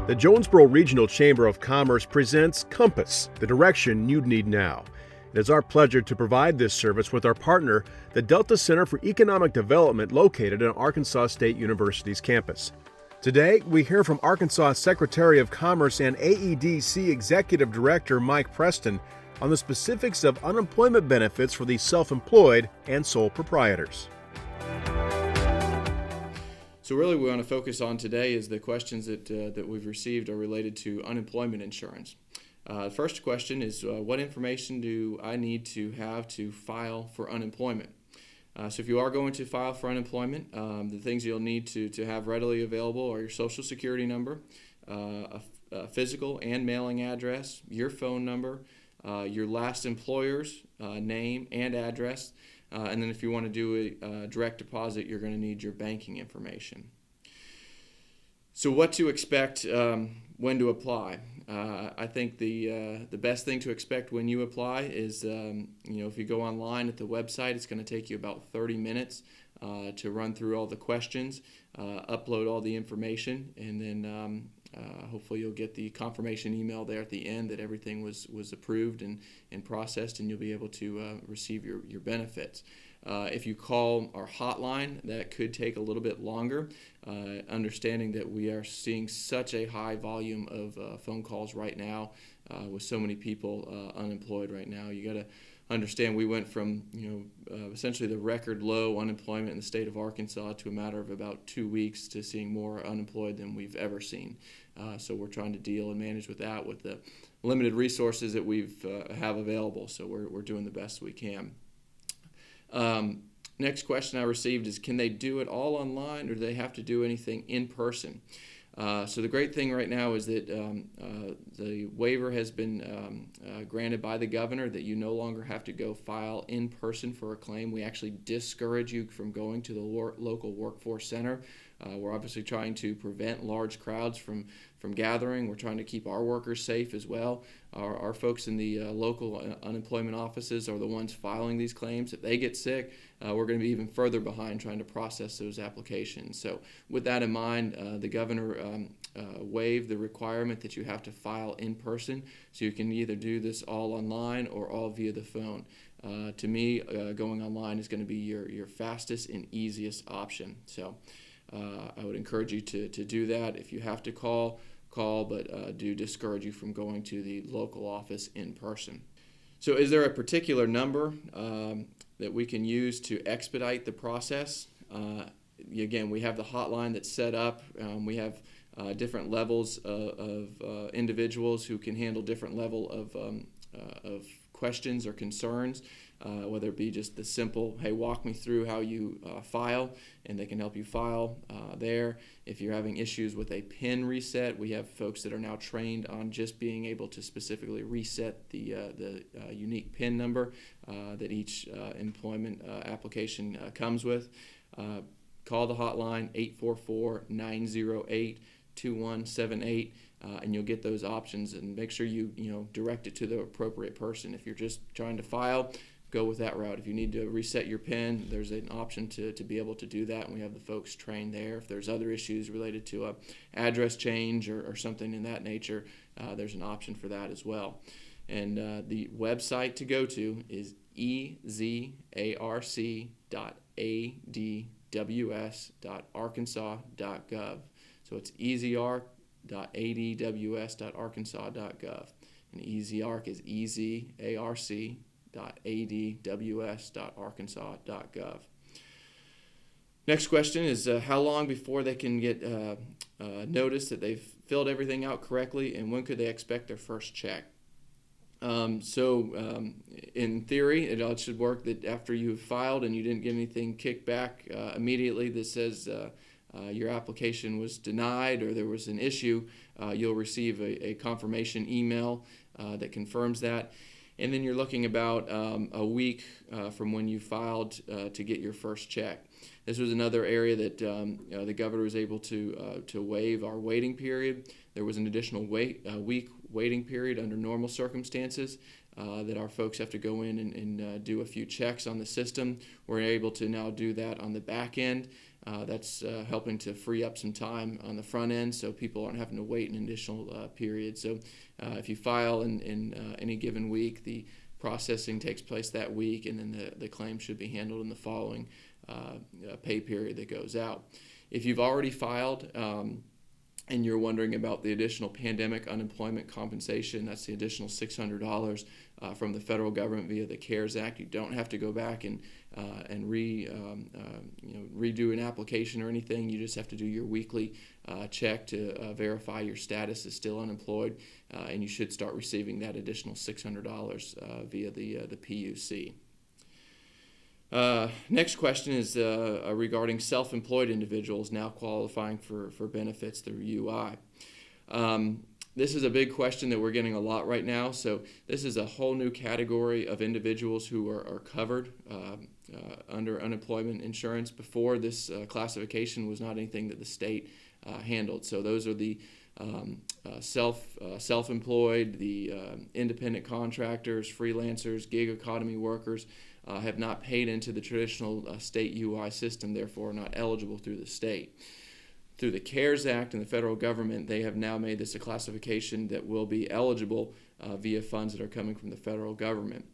The Jonesboro Regional Chamber of Commerce presents Compass, the direction you'd need now. It is our pleasure to provide this service with our partner, the Delta Center for Economic Development, located on Arkansas State University's campus. Today, we hear from Arkansas Secretary of Commerce and AEDC Executive Director Mike Preston on the specifics of unemployment benefits for the self-employed and sole proprietors. So really what we want to focus on today is the questions that we've received are related to unemployment insurance. The first question is, what information do I need to have to file for unemployment? So if you are going to file for unemployment, the things you'll need to have readily available are your social security number, a physical and mailing address, your phone number, your last employer's name and address, and then if you want to do a direct deposit, you're going to need your banking information. So what to expect when to apply? I think the best thing to expect when you apply is, if you go online at the website, it's going to take you about 30 minutes to run through all the questions, upload all the information, and then hopefully you'll get the confirmation email there at the end that everything was approved and processed, and you'll be able to receive your benefits. If you call our hotline, that could take a little bit longer, understanding that we are seeing such a high volume of phone calls right now with so many people unemployed right now. You got to understand we went from essentially the record low unemployment in the state of Arkansas to a matter of about 2 weeks to seeing more unemployed than we've ever seen. So we're trying to deal and manage with that with the limited resources that we have available. So we're doing the best we can. Next question I received is, can they do it all online, or do they have to do anything in person? So the great thing right now is that the waiver has been granted by the governor that you no longer have to go file in person for a claim. We actually discourage you from going to the local workforce center. We're obviously trying to prevent large crowds from gathering. We're trying to keep our workers safe as well. Our folks in the local unemployment offices are the ones filing these claims. If they get sick, we're going to be even further behind trying to process those applications. So with that in mind, the governor waived the requirement that you have to file in person, so you can either do this all online or all via the phone. To me, going online is going to be your fastest and easiest option. So I would encourage you to do that. If you have to call, but do discourage you from going to the local office in person. So is there a particular number that we can use to expedite the process? Again, we have the hotline that's set up. We have different levels of individuals who can handle different level of questions or concerns, whether it be just the simple, hey, walk me through how you file, and they can help you file there. If you're having issues with a PIN reset, we have folks that are now trained on just being able to specifically reset the unique PIN number that each employment application comes with. Call the hotline, 844-908-2178. And you'll get those options, and make sure you direct it to the appropriate person. If you're just trying to file, go with that route. If you need to reset your PIN, there's an option to be able to do that, and we have the folks trained there. If there's other issues related to a address change or something in that nature, there's an option for that as well. And the website to go to is ezarc.adws.arkansas.gov. So it's ezarc.adws.arkansas.gov. And EZARC is ezarc.adws.arkansas.gov. Next question is, how long before they can get notice that they've filled everything out correctly, and when could they expect their first check? In theory, it should work that after you've filed and you didn't get anything kicked back immediately that says your application was denied or there was an issue, you'll receive a confirmation email that confirms that. And then you're looking about a week from when you filed to get your first check. This was another area that the governor was able to waive our waiting period. There was an additional week waiting period under normal circumstances that our folks have to go in and do a few checks on the system. We're able to now do that on the back end. That's helping to free up some time on the front end so people aren't having to wait an additional period. So if you file in any given week, the processing takes place that week, and then the claim should be handled in the following pay period that goes out. If you've already filed and you're wondering about the additional pandemic unemployment compensation, that's the additional $600 from the federal government via the CARES Act. You don't have to go back and redo an application or anything. You just have to do your weekly check to verify your status is still unemployed, and you should start receiving that additional $600 via the PUC. Next question is regarding self-employed individuals now qualifying for benefits through UI. This is a big question that we're getting a lot right now. So this is a whole new category of individuals who are covered under unemployment insurance. Before, this classification was not anything that the state handled. So those are the self-employed, the independent contractors, freelancers, gig economy workers, have not paid into the traditional state UI system, therefore are not eligible through the state. Through the CARES Act and the federal government, they have now made this a classification that will be eligible via funds that are coming from the federal government.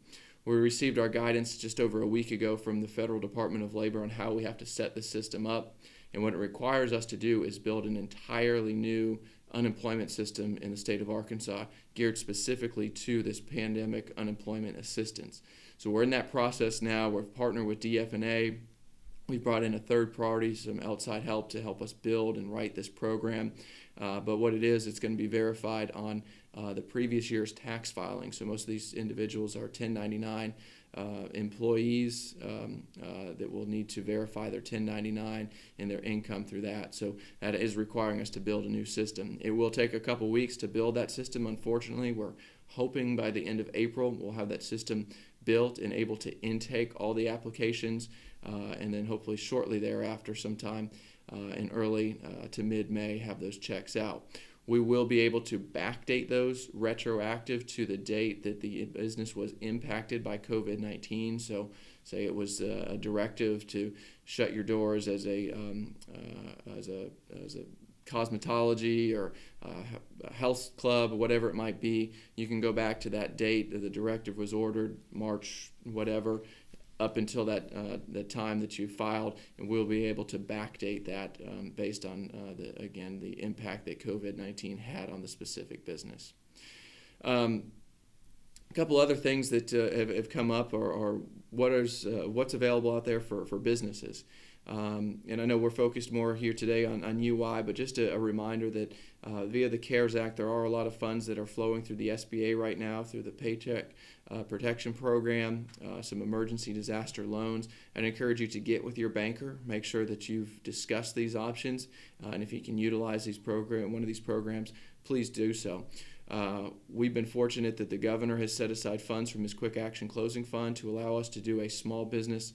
We received our guidance just over a week ago from the Federal Department of Labor on how we have to set the system up, and what it requires us to do is build an entirely new unemployment system in the state of Arkansas geared specifically to this pandemic unemployment assistance. So we're in that process now. We're partnered with DFNA. We've brought in a third party, some outside help to help us build and write this program. But what it is, it's going to be verified on the previous year's tax filing. So most of these individuals are 1099 employees that will need to verify their 1099 and their income through that. So that is requiring us to build a new system. It will take a couple weeks to build that system. Unfortunately, we're hoping by the end of April we'll have that system built and able to intake all the applications, and then hopefully shortly thereafter, sometime in early to mid-May, have those checks out. We will be able to backdate those retroactive to the date that the business was impacted by COVID-19. So say it was a directive to shut your doors as a cosmetology or a health club or whatever it might be. You can go back to that date that the directive was ordered, March whatever, up until the time that you filed, and we'll be able to backdate that based on, the impact that COVID-19 had on the specific business. A couple other things that have come up are what's available out there for businesses. And I know we're focused more here today on UI, but just a reminder that via the CARES Act, there are a lot of funds that are flowing through the SBA right now through the Paycheck Protection Program, some emergency disaster loans. I'd encourage you to get with your banker, make sure that you've discussed these options, and if you can utilize one of these programs, please do so. We've been fortunate that the governor has set aside funds from his Quick Action Closing Fund to allow us to do a small business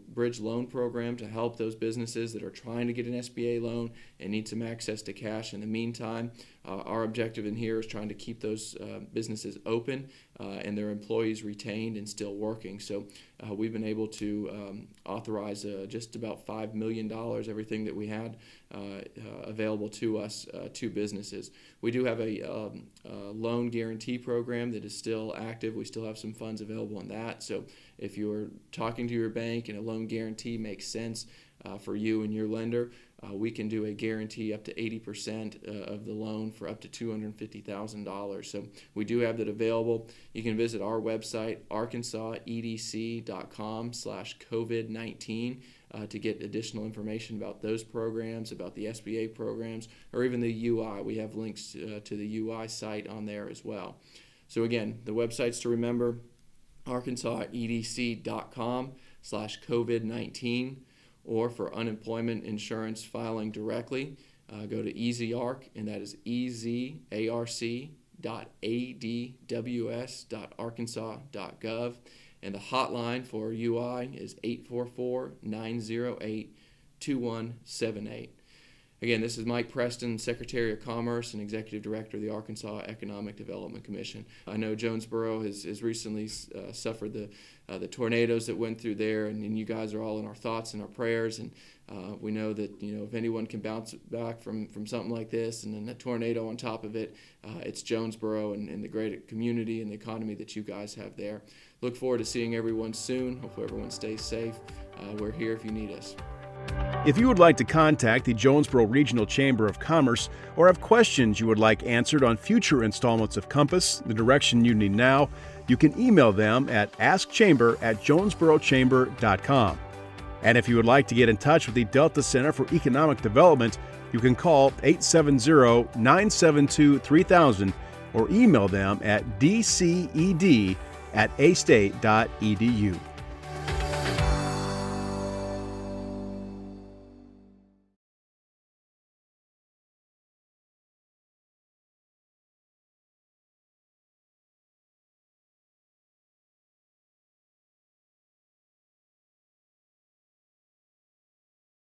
bridge loan program to help those businesses that are trying to get an SBA loan and need some access to cash in the meantime. Our objective in here is trying to keep those businesses open and their employees retained and still working. So we've been able to authorize just about $5 million, everything that we had available to us, to businesses. We do have a loan guarantee program that is still active. We still have some funds available on that. So if you're talking to your bank and a loan guarantee makes sense for you and your lender, we can do a guarantee up to 80% of the loan for up to $250,000. So we do have that available. You can visit our website, arkansasedc.com/COVID-19 to get additional information about those programs, about the SBA programs, or even the UI. We have links to the UI site on there as well. So again, the websites to remember, arkansasedc.com/COVID-19, or for unemployment insurance filing directly, go to EasyArc, and that is ezarc.adws.arkansas.gov. And the hotline for UI is 844-908-2178. Again, this is Mike Preston, Secretary of Commerce and Executive Director of the Arkansas Economic Development Commission. I know Jonesboro has recently suffered the tornadoes that went through there, and you guys are all in our thoughts and our prayers. And We know that if anyone can bounce back from something like this and then a tornado on top of it, it's Jonesboro and the great community and the economy that you guys have there. Look forward to seeing everyone soon. Hopefully everyone stays safe. We're here if you need us. If you would like to contact the Jonesboro Regional Chamber of Commerce or have questions you would like answered on future installments of Compass, the direction you need now, you can email them at askchamber@jonesborochamber.com. And if you would like to get in touch with the Delta Center for Economic Development, you can call 870-972-3000 or email them at dced@astate.edu.